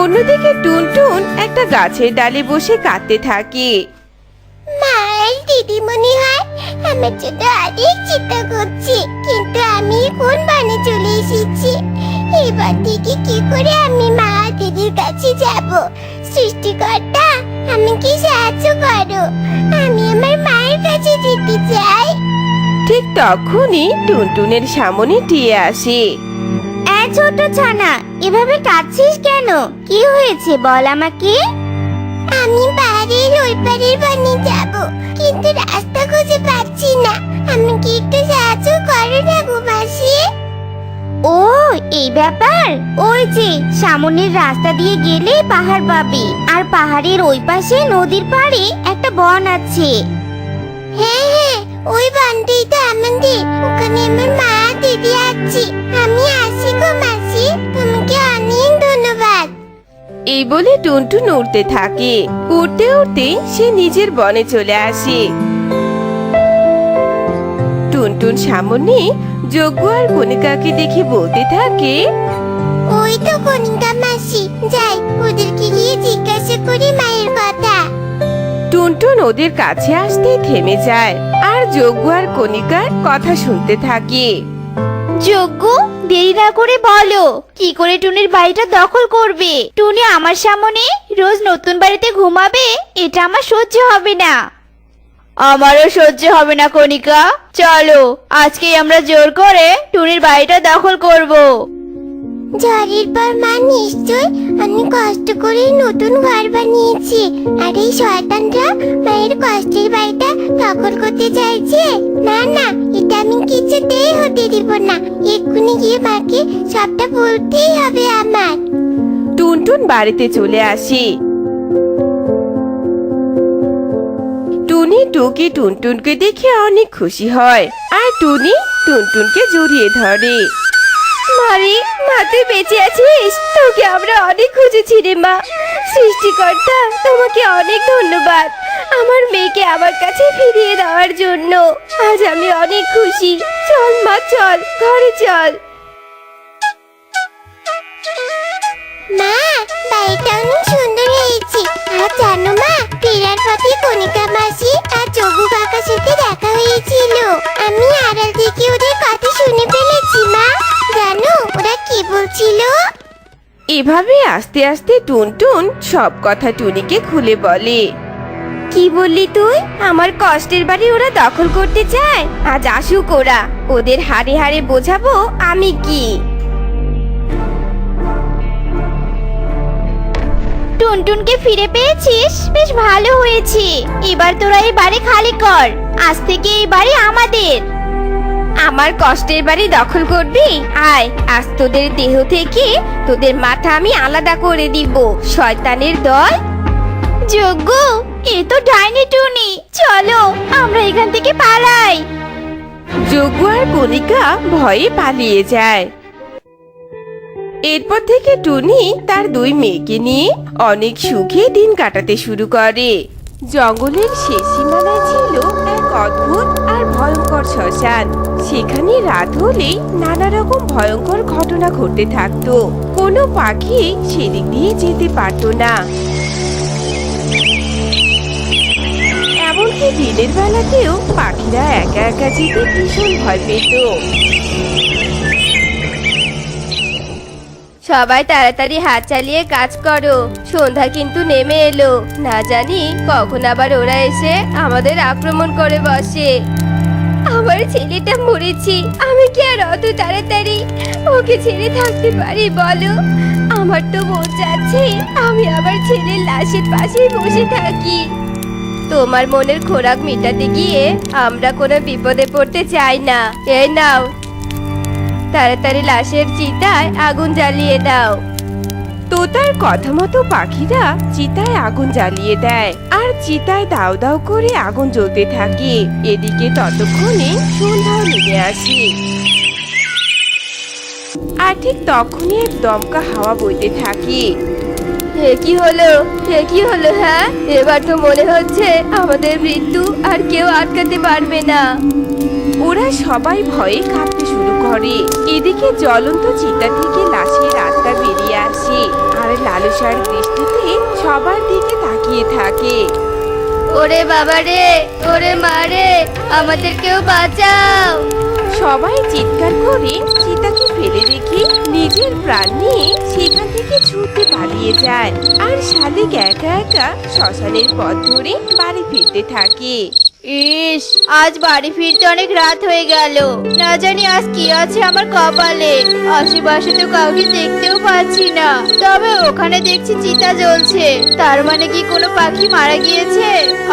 অন্যদিকে টুনটুন একটা গাছের ডালে বসে কাঁদতে থাকে। মার দিদিমণি হয় আমার জন্য অনেক চিন্তা করছে, কিন্তু আমি কোন বনে চলে এসেছি। এবার থেকে কি করে আমি মা দিদির কাছে যাব? সৃষ্টিকর্তা আমাকে সাহায্য করো, আমি আমার মায়ের কাছে যেতে চাই। ঠিক তখনই টুনটুনের সামনে টিয়ে আসে। এই ছোট ছানা, এভাবে কাঁদছিস কেন? কি হয়েছে বল আমাকে। আমি বাড়ির ওই পারের বনে যাব, কিন্তু রাস্তা খুঁজে পাচ্ছি না। আমাকে একটু সাহায্য করো না গো মাসি। ও এই ব্যাপার, ওই যে সামনের রাস্তা দিয়ে গেলে পাহাড় পাবি, আর পাহাড়ের ওই পাশে নদীর পাড়ে একটা বন আছে। হ্যাঁ হ্যাঁ, ওই বনটাই তো আমাদের। ওখানে আমার মা দিদি আছে। আমি আসি গো মাসি, তোমাকে অনেক ধন্যবাদ। এই বলে টুনটুন উড়তে থাকে। উড়তে উড়তে সে নিজের বনে চলে আসে। টুনটুন সামনে যজ্ঞ আর কণিকাকে দেখে বলতে থাকে, ওই তো কণিকা মাসি, যাই ওদেরকে গিয়ে জিজ্ঞাসা করি মায়ের কথা। টুনটুন ওদের কাছে আসতেই থেমে যায় আর যজ্ঞ আর কণিকার কথা শুনতে থাকে। যজ্ঞ, দেরি না করে বলো, কি করে টুনির বাড়িটা দখল করবে? টুনি আমার সামনে রোজ নতুন বাড়িতে ঘুমাবে, এটা আমার সহ্য হবে না। আমারও সহ্য হবে না কণিকা, চলো আজকে আমরা জোর করে টুনির বাড়িটা দখল করব। ঝড়ের পর মা নিশ্চয় অনেক কষ্ট করে নতুন ঘর বানিয়েছি, আর এই শয়তানরা মায়ের কষ্টের বাড়িটা দখল করতে চাইছে। না না, এটা আমি কিছুতেই হতে দিব না। এক্ষুনি গিয়ে মাকে সবটা বলতেই হবে আমার। টুনটুন বাড়িতে চলে আসে। টুনি টুকি টুনটুনকে দেখে অনেক খুশি হয় আর টুনি টুনটুনকে জড়িয়ে ধরে। মারি, মা তুই বেঁচে আছিস? তোকে আমরা অনেক খুঁজেছি রে মা। সৃষ্টিকর্তা তোমাকে অনেক ধন্যবাদ আমার মেয়েকে আমার কাছে ফিরিয়ে দেওয়ার জন্য। আজ আমি অনেক খুশি। চল মা, চল ঘরে চল। মা, বাড়িটা অনেক সুন্দর হয়েছে। আর জানো মা, ফেরার পথে কণিকা মাসি আর যোগু কাকার সাথে দেখা হয়েছিল। আমি আড়াল থেকে ওদের কথা শুনে ফেলেছি মা। জানো ওরা কি বলছিল? এভাবে আস্তে আস্তে টুনটুন সব কথা টুনিকে খুলে বলে। কি বললি তুই? আমার কষ্টের বাড়ি ওরা দখল করতে চায়? আজ আসুক ওরা, ওদের হাড়ে হাড়ে বোঝাবো আমি কি। টুনটুনকে ফিরে পেয়েছিস, বেশ ভালো হয়েছে। এবার তোরা এই বাড়ি খালি কর। আজ থেকে এই বাড়ি আমাদের। আমার কষ্টের বাড়ি দখল করবি? আয়, আজ তোদের দেহ থেকে তোদের মাথা আমি আলাদা করে দিব, শয়তানের দল। যজ্ঞ, এ তো ডাইনি টুনি, চলো আমরা এখান থেকে পালাই। যজ্ঞ আর কণিকা ভয়ে পালিয়ে যায়। এরপর থেকে টুনি তার দুই মেয়েকে নিয়ে অনেক সুখে দিন কাটাতে শুরু করে। জঙ্গলের শেষ সীমানায় ছিল এক অদ্ভুত আর ভয়ঙ্কর শ্মশান। সেখানে রাত হলেই নানা রকম ভয়ঙ্কর ঘটনা ঘটতে থাকতো। কোনো পাখি সেদিক দিয়ে যেতে পারতো না। এমনকি দিনের বেলাতেও পাখিরা একা একা যেতে ভীষণ ভয় পেত। সবাই তাড়াতাড়ি হাত চালিয়ে কাজ করো, সন্ধ্যা কিন্তু নেমে এলো। না জানি কখন আবার ওরা এসে আমাদের আক্রমণ করে বসে। আমার ছেলেটা মরেছে, আমি কি আর অত তাড়াতাড়ি ওকে ছেড়ে থাকতে পারি বলো? আমার তো মন চাচ্ছে আমি আমার ছেলের লাশের পাশে বসে থাকি। তোমার মনের খোরাক মেটাতে গিয়ে আমরা কোনো বিপদে পড়তে চাই না। এই নাও, তাড়াতাড়ি লাশের চিতায় আগুন জ্বালিয়ে দাও। তোতার কথা মতো পাখিরা চিতায় আগুন জ্বালিয়ে দেয় আর চিতায় দাও দাও করে আগুন জ্বলতে থাকে। এদিকে ততক্ষণে সন্ধ্যাও নেমে আসে আর ঠিক তখনই এক দমকা হাওয়া বইতে থাকে। কি হলো? কি হলো? হ্যাঁ, এবার তো মনে হচ্ছে আমাদের মৃত্যু আর কেউ আটকাতে পারবে না। ওরা সবাই ভয়ে কাঁপতে শুরু করে। এদিকে জ্বলন্ত চিতা থেকে লাশের আত্মা বেরিয়ে আসে আর লাল ভরসার দৃষ্টিতে সবার দিকে তাকিয়ে থাকে। ওরে বাবা রে, ওরে মা রে, আমাদের কেউ বাঁচাও। সবাই চিৎকার করে চিতাকে ফেলে রেখে নিজের প্রাণ নিয়ে সেখান থেকে ছুটে পালিয়ে যায়। আর শালিক একা একা শ্মশানের পথ ধরে বাড়ি ফিরতে থাকে। ইস, আজ বাড়ি ফিরতে অনেক রাত হয়ে গেল। না জানি আজ কি আছে আমার কপালে। আশেপাশে তো কাউকে দেখতেও পাচ্ছি না, তবে ওখানে দেখছি চিতা জ্বলছে। তার মানে কি কোনো পাখি মারা গিয়েছে?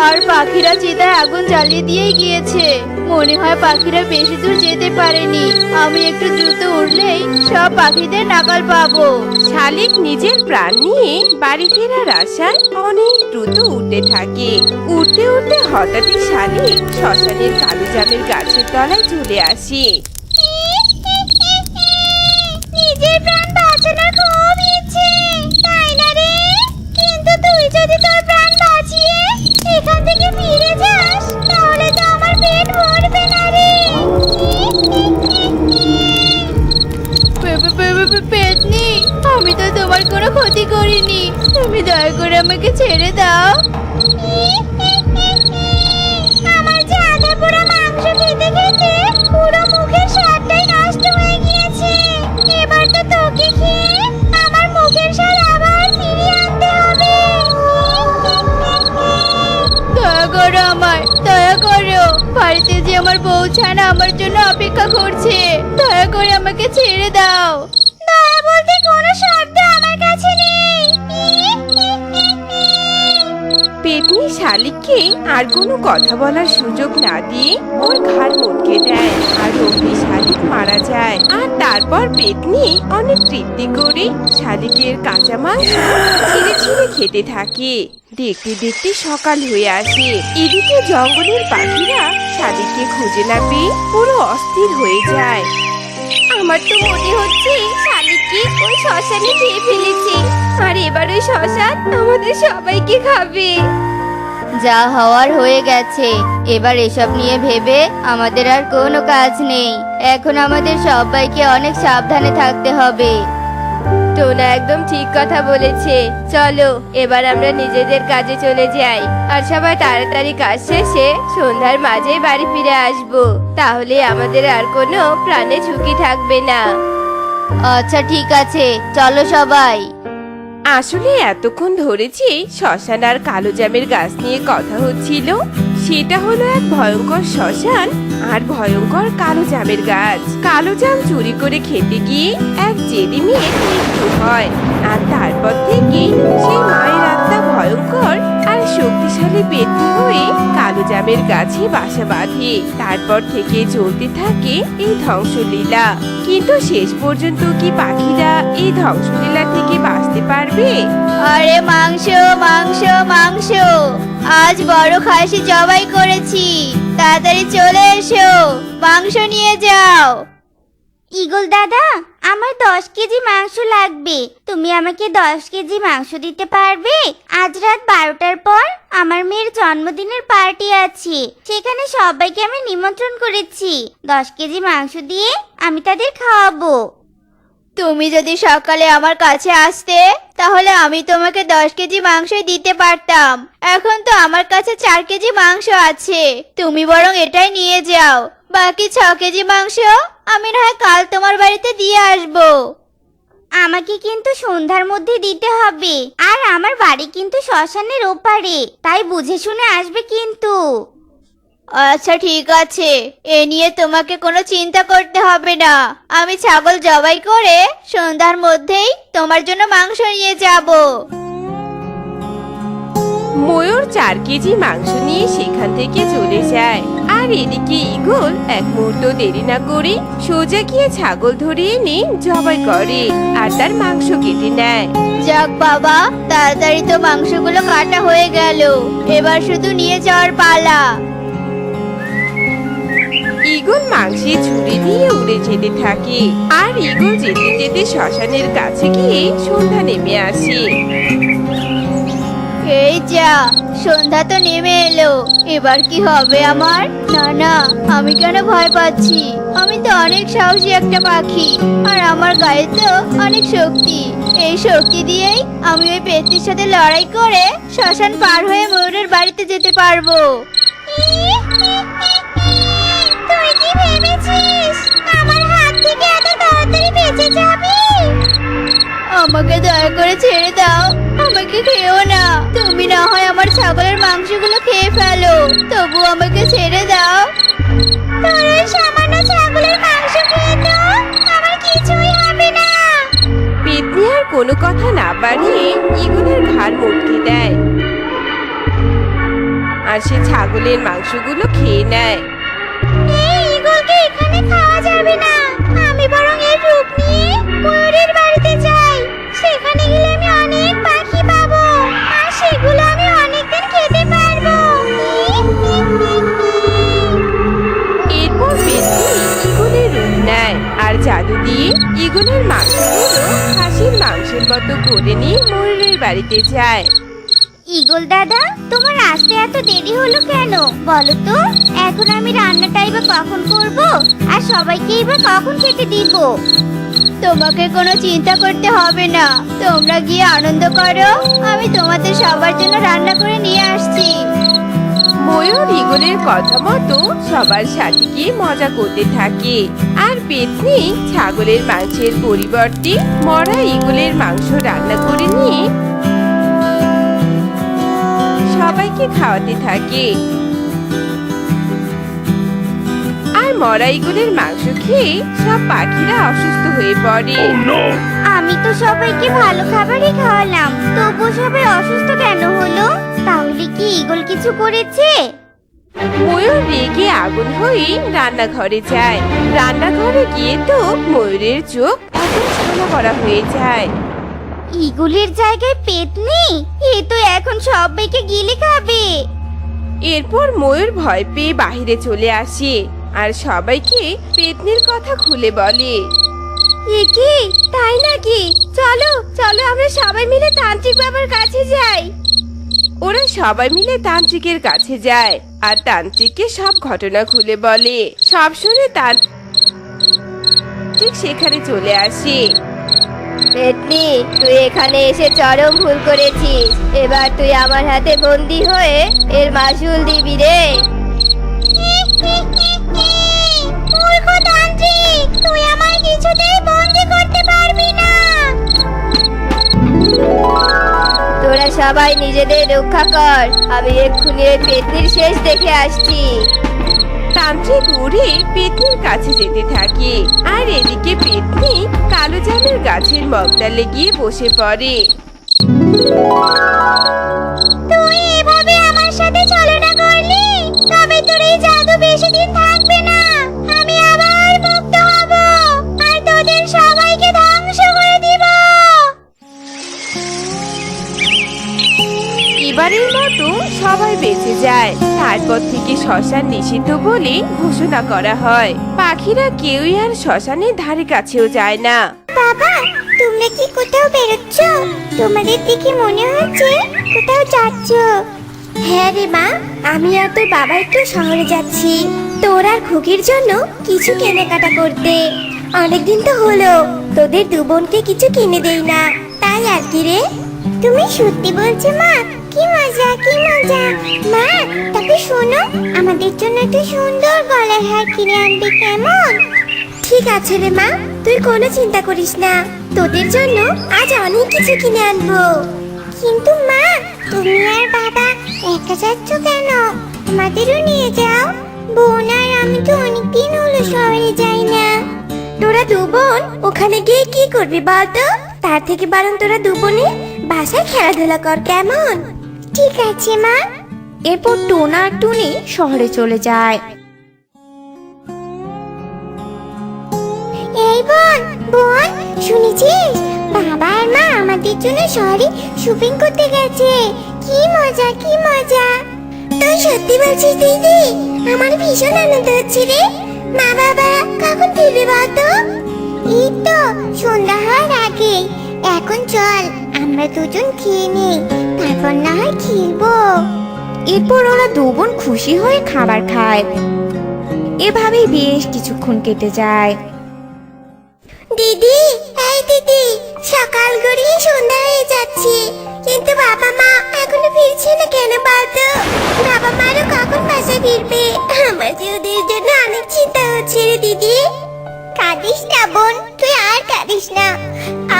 আর পাখিরা চিতায় আগুন জ্বালিয়ে দিয়েই গিয়েছে। মনে হয় পাখিরা বেশি দূর যেতে পারেনি। আমি একটু দ্রুত উড়লেই সব পাখিদের নাগাল পাবো। শালিক নিজের প্রাণ নিয়ে বাড়ি ফেরার আশায় অনেক দ্রুত উঠতে থাকে। উঠতে উঠতে হঠাৎই শালিক শ্মশানের কালো জামের গাছের তলায় চলে আসে। নিজের প্রাণ বাঁচানোর খুব ইচ্ছে, তাই না রে? কিন্তু তুই যদি তোর প্রাণ বাঁচিয়ে এখান থেকে ফিরে যাস, তাহলে তো আমার পেট ভরবে না রে। পেতনি, আমি তো তোমার কোনো ক্ষতি করিনি। তুমি দয়া করে আমাকে ছেড়ে দাও। আমার যে আধা পোড়া মাংস খেতে খেতে পুরো মুখের স্বাদটাই নষ্ট হয়ে গিয়েছে। এবার তো তোকে খেয়ে আমার মুখের স্বাদ আবার ফিরিয়ে আনতে হবে। দয়া করো আমায়, দয়া করো। বাড়িতে যে আমার বউ ছানা আমার জন্য অপেক্ষা করছে। দয়া করে আমাকে ছেড়ে দাও। দয়া বলতে কোনো শব্দ আমার কাছে নেই। পেতনি শালিককে আর কোনো কথা বলার সুযোগ না দিয়ে ওর ঘাড় মটকে দেয়। আর অমনি শালিক মারা যায়। আর তারপর পেতনি অনেক তৃপ্তি করে শালিকের কাঁচা মাংস ছিঁড়ে ছিঁড়ে খেতে থাকে। দেখতে দেখতে সকাল হয়ে আসে। এদিকে জঙ্গলের পাখিরা শালিককে খুঁজে না পেয়ে পুরো অস্থির হয়ে যায়। আমার তো মনে হচ্ছে শালিককে ওই শ্মশানে খেয়ে ফেলেছে। আর এবার ওই শ্মশান আমাদের সবাইকে খাবে। যা হওয়ার হয়ে গেছে। এবার এসব নিয়ে ভেবে আমাদের আর কোনো কাজ নেই। এখন আমাদের সবাইকে অনেক সাবধানে থাকতে হবে। টোনা একদম ঠিক কথা বলেছে। চলো এবার আমরা নিজেদের কাজে চলে যাই। আর সবাই তাড়াতাড়ি কাজ শেষে সন্ধ্যার মাঝেই বাড়ি ফিরে আসবো। তাহলে আমাদের আর কোনো প্রাণে ঝুঁকি থাকবে না। আচ্ছা ঠিক আছে, চলো সবাই। আসলে এতক্ষণ ধরেছি শ্মশান আর কালো জামের গাছ নিয়ে কথা হচ্ছিল। সেটা হলো এক ভয়ঙ্কর শ্মশান আর ভয়ঙ্কর কালো জামের গাছ। কালো জাম চুরি করে খেতে গিয়ে এক জেদি মেয়ের মৃত্যু হয়। আর তারপর থেকে সেই মায়ের আত্মা ভয়ঙ্কর আর শক্তিশালী পেতনি হয়ে কালো জামের গাছে বাসা বাঁধে। তারপর থেকে চলতে থাকে এই ধ্বংসলীলা। কিন্তু শেষ পর্যন্ত কি পাখিরা এই ধ্বংসলীলা থেকে বাঁচতে পারবে? আরে মাংস, মাংস, মাংস! আজ বড় খাসি জবাই করেছি। তাড়াতাড়ি চলে এসো, মাংস নিয়ে যাও। ইগল দাদা, আমার 10 কেজি মাংস লাগবে। তুমি আমাকে 10 কেজি মাংস দিতে পারবে? আজ রাত 12টার পর আমার মেয়ের জন্মদিনের পার্টি আছে। সেখানে সবাইকে আমি নিমন্ত্রণ করেছি। 10 কেজি মাংস দিয়ে আমি তাদের খাওয়াবো। তুমি যদি সকালে আমার কাছে আসতে, তাহলে আমি তোমাকে 10 কেজি মাংসই দিতে পারতাম। এখন তো আমার কাছে 4 কেজি মাংস আছে। তুমি বরং এটাই নিয়ে যাও। বাকি 6 কেজি মাংস আমি না হয় কাল তোমার বাড়িতে দিয়ে আসবো। আমাকে কিন্তু সন্ধ্যার মধ্যে দিতে হবে। আর আমার বাড়ি কিন্তু শ্মশানের ওপারে, তাই বুঝে শুনে আসবে কিন্তু। আচ্ছা ঠিক আছে, এ নিয়ে তোমাকে কোনো চিন্তা করতে হবে না। আমি ছাগল জবাই করে সন্ধ্যার মধ্যেই তোমার জন্য মাংস নিয়ে যাব। ময়ূর 4 কেজি মাংস নিয়ে সেখান থেকে চলে যায়। আর এদিকে ঈগল এক মুহূর্ত দেরি না করে সোজা গিয়ে ছাগল ধরে এনে জবাই করে আর তার মাংস কেটে নেয়। যাক বাবা, তাড়াতাড়ি তো মাংসগুলো কাটা হয়ে গেল। এবার শুধু নিয়ে যাওয়ার পালা। ঈগল মাংসে ছুরি দিয়ে উড়ে যেতে থাকে। আর ঈগল যেতে যেতে শ্মশানের কাছে গিয়ে সন্ধ্যা নেমে আসে। এই যা, সন্ধ্যা তো নেমে এলো। এবার কি হবে আমার? না না, আমি কেন ভয় পাচ্ছি? আমি তো অনেক সাহসী একটা পাখি, আর আমার গায়ে তো অনেক শক্তি। এই শক্তি দিয়েই আমি ওই পেতনির সাথে লড়াই করে শ্মশান পার হয়ে ময়ূরের বাড়িতে যেতে পারবো। তুই কি ভেবেছিস আমার হাত থেকে এত তাড়াতাড়ি বেঁচে যাবি? আমাকে দয়া করে ছেড়ে দাও, আমাকে খেও না। তুমি না হয় আমার ছাগলের মাংসগুলো খেয়ে ফেলো, তবু আমাকে ছেড়ে দাও। তোর ওই সামান্য ছাগলের মাংস খেয়ে তো আমার কিছুই হবে না। পেতনি আর কোনো কথা না বাড়িয়ে ইগলের ঘাড় মটকে দেয় আর সে ছাগলের মাংসগুলো খেয়ে নেয়। এই ঈগলকে এখানে খাওয়া যাবে না, আমি বরং এর রূপ নিয়ে ময়ূরের বাড়িতে যাই। সেখানে গেলে আমি অনেক পাখি পাবো আর সেগুলো আমি অনেকদিন খেতে পারবো। এরপর পেতনি ইগলের রূপ নেয় আর জাদু দিয়ে ইগলের মাংসগুলো খাসির মাংসের মতো করে নিয়ে ময়ূরের বাড়িতে যায়। ঈগল দাদা, তোমার আসতে এত দেরি হলো কেন বলো তো? এখন আমি রান্নাটাই বা কখন করব আর সবাইকেই বা কখন খেতে দিব? তোমাকে কোনো চিন্তা করতে হবে না, তোমরা গিয়ে আনন্দ করো, আমি তোমাদের সবার জন্য রান্না করে নিয়ে আসছি। ময়ূর ইগলের কথা মতো সবার সাথে গিয়ে মজা করতে থাকে আর পেতনি ছাগলের মাংসের পরিবর্তে মরা ইগলের মাংস রান্না করে নিয়ে সবাইকে খাওয়াতে থাকে। আর মরা ইগলের মাংস খেয়ে সব পাখিরা অসুস্থ হয়ে পড়ে। আমি তো সবাইকে ভালো খাবারই খাওয়ালাম, তবু সবাই অসুস্থ কেন হলো? তাহলে কি ঈগল কিছু করেছে? ময়ূর রেগে আগুন হয়ে রান্নাঘরে যায়। রান্নাঘরে গিয়ে তো ময়ূরের চোখ একদম ছানা করা হয়ে যায়। ঈগলের জায়গায় পেতনি, এ তো এখন সবাইকে গিলে খাবে। এরপর ময়ূর ভয় পেয়ে বাহিরে চলে আসে আর সবাইকে পেতনির কথা খুলে বলে। এ কি, তাই নাকি? চলো চলো আমরা সবাই মিলে তান্ত্রিক বাবার কাছে যাই। ওরা সবাই মিলে তান্ত্রিকের কাছে যায় আর তান্ত্রিককে সব ঘটনা খুলে বলে। সব শুনে তান্ত্রিক সেখানে চলে আসে। পেতনি, তুই এখানে এসে চরম ভুল করেছিস। এবার তুই আমার হাতে বন্দি হয়ে এর মাসুল দিবি রে। মূর্খ তান্ত্রিক, তুই আমায় কিছুতেই বন্দি করতে পারবি না। তোরা সবাই নিজেদের রক্ষা কর, আমি এক্ষুনি ওই পেতনির শেষ দেখে আসছি। তান্ত্রিক উড়ে পেতনির কাছে যেতে থাকে আর এদিকে পেতনি কালো জামের গাছের মগডালে গিয়ে বসে পড়ে। তুই এভাবে আমার সাথে ছলনা করলি, তবে তোর এই জাদু বেশি দিন থাকবে না। আমি আবার মুক্ত হব আর তোদের সবাইকে ধ্বংস করে দিব। এবারের মতো সবাই বেঁচে যায়। তারপর থেকে শ্মশান নিষিদ্ধ বলে ঘোষণা করা হয়। পাখিরা কেউই আর শ্মশানের ধারে কাছেও যায় না। বাবা, তোমরা কি কোথাও বেরোচ্ছ? তোমাদের দেখে মনে হচ্ছে কোথাও যাচ্ছ। হ্যাঁ রে মা, আমি আর তোর বাবা একটু শহরে যাচ্ছি তোর আর খুকির জন্য কিছু কেনাকাটা করতে। অনেকদিন তো হলো তোদের দু বোনকে কিছু কিনে দেই না, তাই আর কি রে। তুমি সত্যি বলছো মা? কি মজা কি মজা। মা, তবে শোনো, আমাদের জন্য একটা সুন্দর গলার হার কিনে আনবে কেমন? ঠিক আছে রে মা, তুই কোনো চিন্তা করিস না, তোদের জন্য আজ অনেক কিছু কিনে আনবো। কিন্তু মা, তুমি আর বাবা একা যাচ্ছ কেন? আমাদেরও নিয়ে যাও। বোন আর আমি তো অনেকদিন হলো শহরে যাই না। তোরা দু বোন ওখানে গিয়ে কি করবি বলতো? তার থেকে বরং তোরা দু বোনে বাসায় খেলাধুলা কর কেমন? ঠিক আছে মা। এরপর টোনা আর টুনি শহরে চলে যায়। এই বোন, বোন, শুনেছিস বাবা আর মা আমাদের জন্য শহরে শপিং করতে গেছে। কি মজা কি মজা। তুই সত্যি বলছিস দিদি? আমার ভীষণ আনন্দ হচ্ছে রে। মা বাবা কখন ফিরবে বলতো? এই তো সন্ধ্যা হওয়ার আগে। এখন চল আমরা দুজন খেয়ে নিই, তারপর না হয় খেলবো। এরপর ওরা দু বোন খুশি হয়ে খাবার খায়। এভাবেই বেশ কিছুক্ষণ কেটে যায়। দিদি, এই দিদি, সকাল গড়িয়ে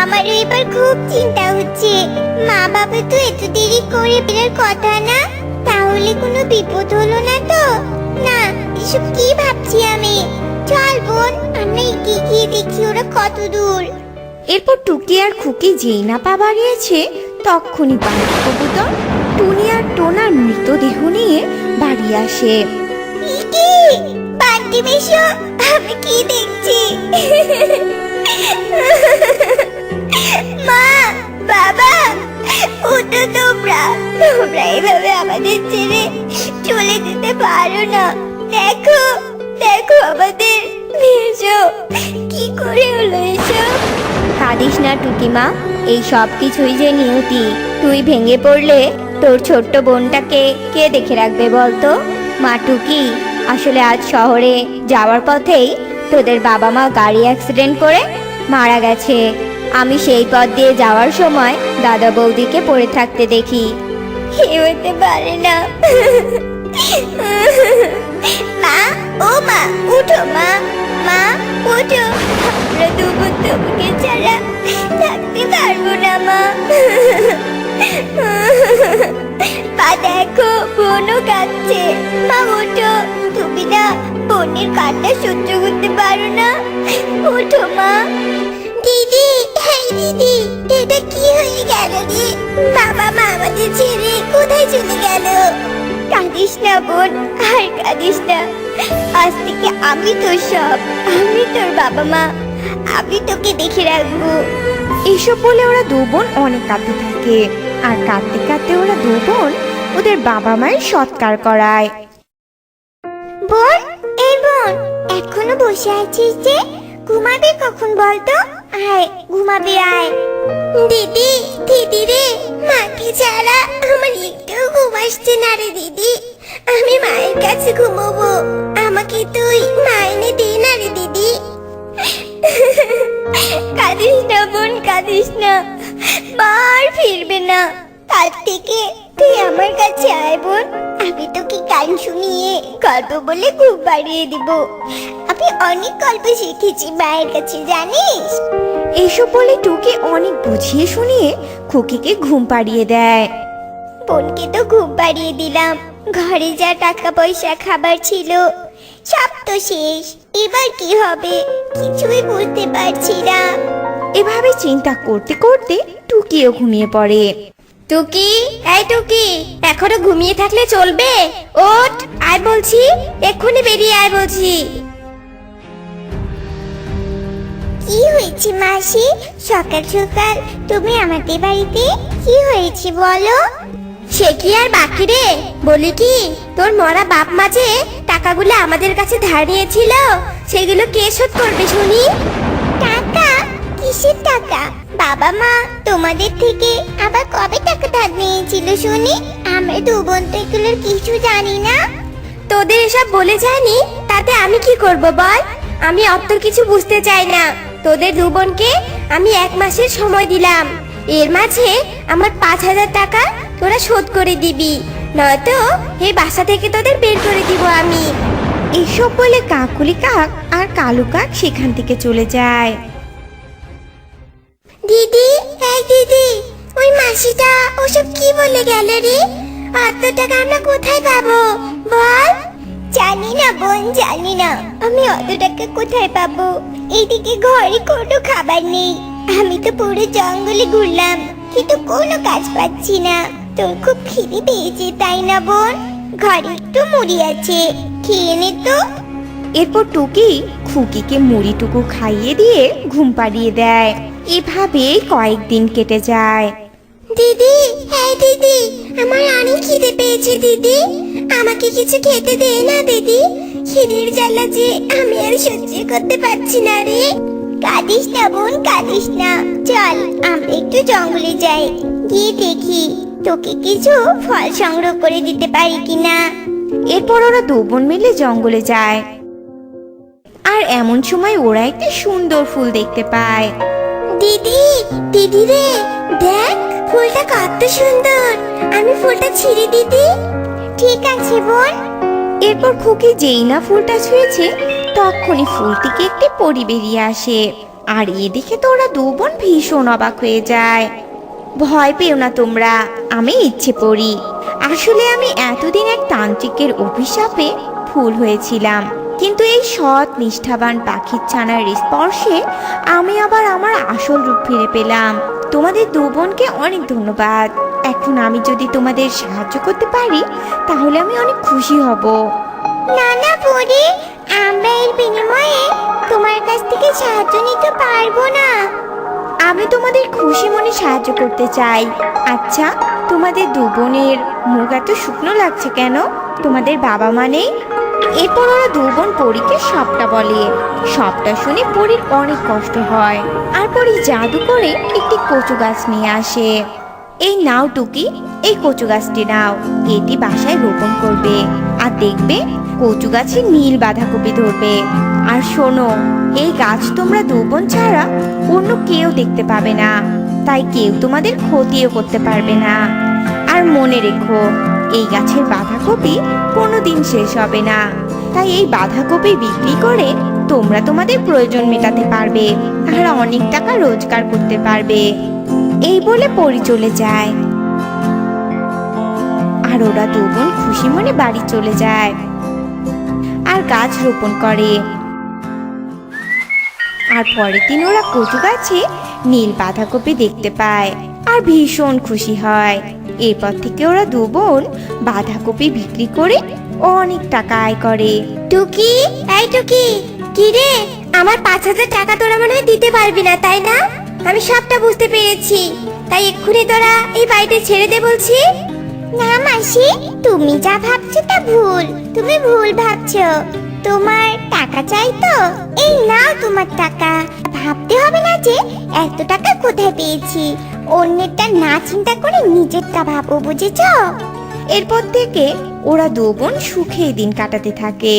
আমার এবার খুব চিন্তা হচ্ছে। মা বাবা তো এত দেরি করে বেরোর কথা না, তাহলে কোনো বিপদ হলো না তো? না, এসব কি ভাবছি আমি। চল বোন, আমরা এগিয়ে গিয়ে দেখি ওরা কত দূর। এরপর টুকি আর খুকি যেই না পা বাড়িয়েছে তখনই পাখি কবুতর টুনি আর টোনার মৃতদেহ নিয়ে বাড়ি আসে। ইকি, বান্টি মেশো, আমি কি দেখছি? মা, বাবা, উঠো তোমরা। তোমরা এভাবে আমাদের ছেড়ে চলে যেতে পারো না। দেখো, দেখো আমাদের মেশো কি করে হলো এসব। কাঁদিস না টুকিমা, এই সব কিছুই যে নিয়তি। তুই ভেঙে পড়লে তোর ছোট্ট বোনটাকে কে দেখে রাখবে বলতো? মা টুকি, আসলে আজ শহরে যাওয়ার পথেই তোদের বাবা মা গাড়ি অ্যাক্সিডেন্ট করে মারা গেছে। আমি সেই পথ দিয়ে যাওয়ার সময় দাদা বৌদিকে পড়ে থাকতে দেখি। কে হতে পারে না। মা, ও মা, উঠো মা, মা উঠো। আমরা দুপুর তোমাকে ছাড়া থাকতে পারবো না মা। মা দেখো, বোনও কাঁদছে। মা উঠো, তুমি না বোনের কান্না সহ্য করতে পারো না। উঠো মা। দিদি, হ্যাঁ দিদি, এটা কি হয়ে গেল রে? বাবা মা আমাদের ছেড়ে কোথায় চলে গেল? কাঁদিস না বোন, আর কাঁদিস না। আজ থেকে আমি তোর সব, আমি তোর বাবা মা, আমি তোকে দেখে রাখবো। এসব বলে ওরা দু বোন অনেক কাঁদতে থাকে, আর কাঁদতে কাঁদতে ওরা দু বোন ওদের বাবা মায়ের সৎকার করায়। বোন, এই বোন, এখনো বসে আছিস যে? ঘুমাবি কখন বলতো? আয় ঘুমাবি, আয়। দিদি, দিদি রে, মাকে ছাড়া আমার একটু ঘুম আসছে না রে দিদি। আমি মায়ের কাছে ঘুমোবো, আমাকে তুই মাইনে দে না রে দিদি। কাঁদিস না বোন, কাঁদিস না, মা আর ফিরবে না। কাল থেকে তুই আমার কাছে আয় বোন, আমি তোকে গান শুনিয়ে গল্প বলে ঘুম পাড়িয়ে দিব। আমি অনেক গল্প শিখেছি মায়ের কাছে, জানিস? এসব বলে টুকি অনেক বুঝিয়ে শুনিয়ে খুকিকে ঘুম পাড়িয়ে দেয়। বোনকে তো ঘুম পাড়িয়ে দিলাম, ঘরে যা টাকা পয়সা খাবার ছিল সব তো শেষ। এবার কি হবে কিছুই বুঝতে পারছি না। এভাবে চিন্তা করতে করতে টুকিও ঘুমিয়ে পড়ে। টুকি, এই টুকি, এখনো ঘুমিয়ে থাকলে চলবে? ওঠ, আয় বলছি, এক্ষুনি বেরিয়ে আয় বলছি। কি হয়েছে মাসি? সকাল সকাল তুমি আমাদের বাড়িতে? কি হয়েছে বলো? সে কি আর বাকি রে, বলি কি, তোর মরা বাপ মা যে টাকাগুলো আমাদের কাছে ধার নিয়েছিল সেগুলো কে শোধ করবে শুনি? টাকা? কিসের টাকা? বাবা মা তোমাদের থেকে আবার কবে টাকা ধার নিয়েছিল শুনি? আমরা দু বোন তো এগুলোর কিছু জানি না। তোদের এসব বলে যায়নি, তাতে আমি কি করব বল? আমি অত কিছু বুঝতে চাই না। তোদের দু বোনকে আমি 1 মাসের সময় দিলাম, এর মাঝে আমার 5,000 টাকা তোরা শোধ করে দিবি, নয়তো এই বাসা থেকে তোদের বের করে দিব আমি। এসব বলে কাকুলি কাক আর কালু কাক সেখান থেকে চলে যায়। দিদি, এই দিদি, ওই মাসিটা ওসব কি বলে গেল রে? অত টাকা আমরা কোথায় পাবো বল? জানি না বোন, জানি না, আমি অত টাকা কোথায় পাবো? এইদিকে ঘরে কোনো খাবার নেই। আমি তো পুরো জঙ্গলে ঘুরলাম, কিন্তু কোনো কাজ পাচ্ছি না। তোর খুব খিদে পেয়েছে তাই না বোন? ঘরে একটু মুড়ি আছে, খেয়ে নে তো। এরপর টুকি খুকিকে মুড়িটুকু খাইয়ে দিয়ে ঘুম পাড়িয়ে দেয়। এভাবেই কয়েকদিন কেটে যায়। দিদি, হ্যাঁ দিদি, আমার অনেক খিদে পেয়েছে দিদি, আমাকে কিছু খেতে দে না দিদি। খিদের জ্বালা যে আমি আর সহ্য করতে পারছি না রে। কাঁদিস না বোন, কাঁদিস না, চল আমরা একটু জঙ্গলে যাই, গিয়ে দেখি তোকে কিছু ফল সংগ্রহ করে দিতে পারি কিনা। এরপর ওরা দু বোন মিলে জঙ্গলে যায়। আর এমন সময় ওরা একটি সুন্দর ফুল দেখতে পায়। দিদি, দিদি রে, দেখ ফুলটা কত সুন্দর, আমি ফুলটা ছিঁড়ে দিদি। ঠিক আছে বোন। এরপর খুকি যেই না ফুলটা ছুঁয়েছে তখনই ফুল থেকে একটি পরী বেরিয়ে আসে। আর এদিকে তো ওরা দু বোন ভীষণ অবাক হয়ে যায়। ভয় পেও না তোমরা, আমি ইচ্ছে পড়ি। আসলে আমি এতদিন এক তান্ত্রিকের অভিশাপে ফুল হয়েছিলাম, কিন্তু এই সৎ নিষ্ঠাবান পাখির ছানার স্পর্শে আমি আবার আমার আসল রূপ ফিরে পেলাম। তোমাদের দু বোনকে অনেক ধন্যবাদ। এখন আমি যদি তোমাদের সাহায্য করতে পারি তাহলে আমি অনেক খুশি হব। না না পরি, আমরা এর বিনিময়ে তোমার কাছ থেকে সাহায্য নিতে পারবো না। আমি তোমাদের খুশি মনে সাহায্য করতে চাই। আচ্ছা, তোমাদের দু বোনের মুখ এত শুকনো লাগছে কেন? তোমাদের বাবা মা নেই? এরপর ওরা দু বোন পরীকে সবটা বলে। সবটা শুনে পরীর অনেক কষ্ট হয়, আর পরী জাদু করে একটি কচু গাছ নিয়ে আসে। এই নাও টুকি, এই কচু গাছটি নাও, এটি বাসায় রোপণ করবে, আর দেখবে কচু গাছে নীল বাঁধাকপি ধরবে। আর শোনো, এই গাছ তোমরা দু বোন ছাড়া অন্য কেউ দেখতে পাবে না, তাই কেউ তোমাদের ক্ষতিও করতে পারবে না। আর মনে রেখো, এই গাছের বাঁধাকপি কোনোদিন শেষ হবে না, তাই এই বাঁধাকপি বিক্রি করে তোমরা তোমাদের প্রয়োজন মেটাতে পারবে আর অনেক টাকা রোজগার করতে পারবে। এই বলে পরি চলে যায়, আর ওরা দু বোন খুশি মনে বাড়ি চলে যায় আর গাছ রোপণ করে। আর পরের দিন ওরা কচু গাছে নীল বাঁধাকপি দেখতে পায় আর ভীষণ খুশি হয়। এরপর থেকে ওরা দু বোন বাঁধাকপি বিক্রি করে অনেক টাকা আয় করে। টুকি, এই টুকি, কি রে, আমার 5,000 টাকা তোরা মনে হয় দিতে পারবি না, তাই না? আমি সবটা বুঝতে পেরেছি, তাই এক্ষুনি তোরা এই বাড়িতে ছেড়ে দে বলছি। না মাসি, তুমি যা ভাবছো তা ভুল, তুমি ভুল ভাবছো। তোমার টাকা চাই তো, এই নাও তোমার টাকা। ভাবতে হবে না যে এত টাকা কোথায় পেয়েছি, অন্যেরটা না চিন্তা করে নিজেরটা ভাবো, বুঝেছো? এরপর থেকে ওরা দু বোন সুখে দিন কাটাতে থাকে।